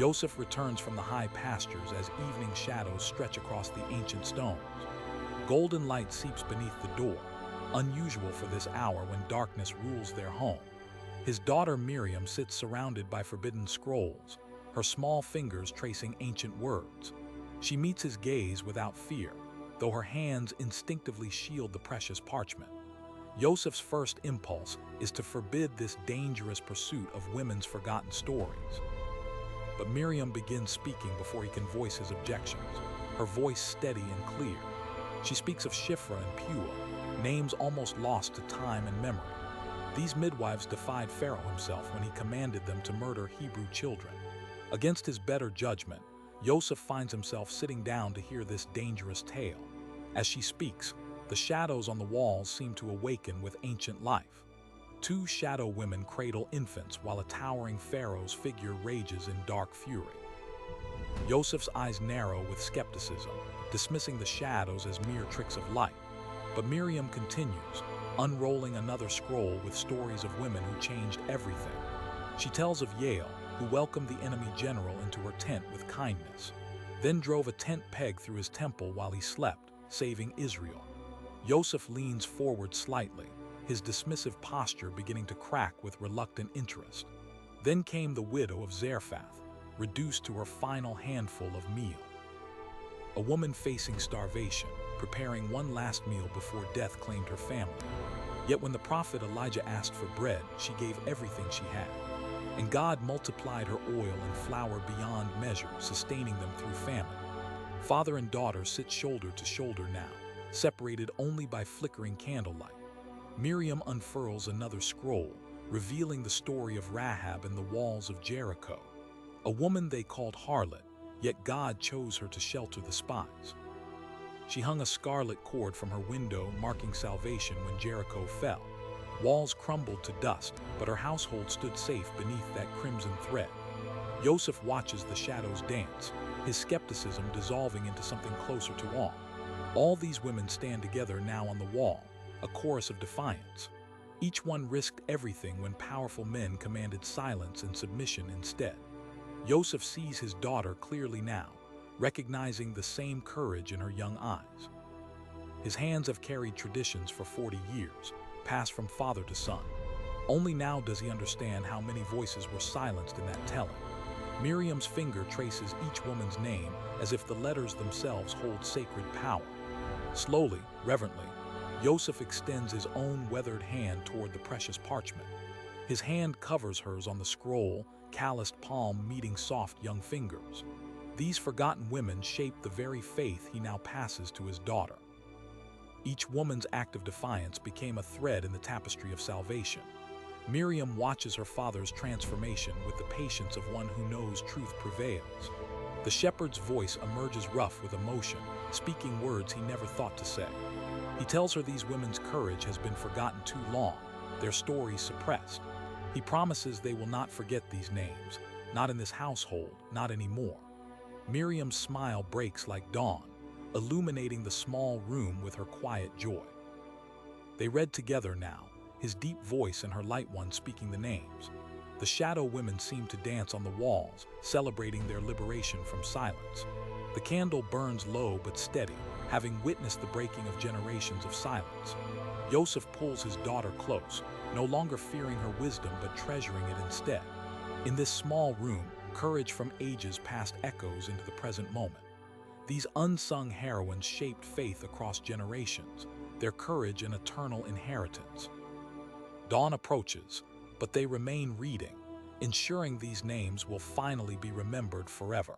Yosef returns from the high pastures as evening shadows stretch across the ancient stones. Golden light seeps beneath the door, unusual for this hour when darkness rules their home. His daughter Miriam sits surrounded by forbidden scrolls, her small fingers tracing ancient words. She meets his gaze without fear, though her hands instinctively shield the precious parchment. Yosef's first impulse is to forbid this dangerous pursuit of women's forgotten stories. But Miriam begins speaking before he can voice his objections, her voice steady and clear. She speaks of Shiphrah and Puah, names almost lost to time and memory. These midwives defied Pharaoh himself when he commanded them to murder Hebrew children. Against his better judgment, Yosef finds himself sitting down to hear this dangerous tale. As she speaks, the shadows on the walls seem to awaken with ancient life. Two shadow women cradle infants while a towering pharaoh's figure rages in dark fury. Yosef's eyes narrow with skepticism, dismissing the shadows as mere tricks of light. But Miriam continues, unrolling another scroll with stories of women who changed everything. She tells of Yael, who welcomed the enemy general into her tent with kindness, then drove a tent peg through his temple while he slept, saving Israel. Yosef leans forward slightly, his dismissive posture beginning to crack with reluctant interest. Then came the widow of Zarephath, reduced to her final handful of meal. A woman facing starvation, preparing one last meal before death claimed her family. Yet when the prophet Elijah asked for bread, she gave everything she had. And God multiplied her oil and flour beyond measure, sustaining them through famine. Father and daughter sit shoulder to shoulder now, separated only by flickering candlelight. Miriam unfurls another scroll, revealing the story of Rahab in the walls of Jericho. A woman they called harlot, yet God chose her to shelter the spies. She hung a scarlet cord from her window, marking salvation when Jericho fell. Walls crumbled to dust, but her household stood safe beneath that crimson thread. Yosef watches the shadows dance, his skepticism dissolving into something closer to awe. All these women stand together now on the wall, a chorus of defiance. Each one risked everything when powerful men commanded silence and submission instead. Yosef sees his daughter clearly now, recognizing the same courage in her young eyes. His hands have carried traditions for 40 years, passed from father to son. Only now does he understand how many voices were silenced in that telling. Miriam's finger traces each woman's name as if the letters themselves hold sacred power. Slowly, reverently, Yosef extends his own weathered hand toward the precious parchment. His hand covers hers on the scroll, calloused palm meeting soft young fingers. These forgotten women shape the very faith he now passes to his daughter. Each woman's act of defiance became a thread in the tapestry of salvation. Miriam watches her father's transformation with the patience of one who knows truth prevails. The shepherd's voice emerges rough with emotion, speaking words he never thought to say. He tells her these women's courage has been forgotten too long, their stories suppressed. He promises they will not forget these names, not in this household, not anymore. Miriam's smile breaks like dawn, illuminating the small room with her quiet joy. They read together now, his deep voice and her light one speaking the names. The shadow women seem to dance on the walls, celebrating their liberation from silence. The candle burns low but steady, having witnessed the breaking of generations of silence. Yosef pulls his daughter close, no longer fearing her wisdom but treasuring it instead. In this small room, courage from ages past echoes into the present moment. These unsung heroines shaped faith across generations, their courage an eternal inheritance. Dawn approaches, but they remain reading, ensuring these names will finally be remembered forever.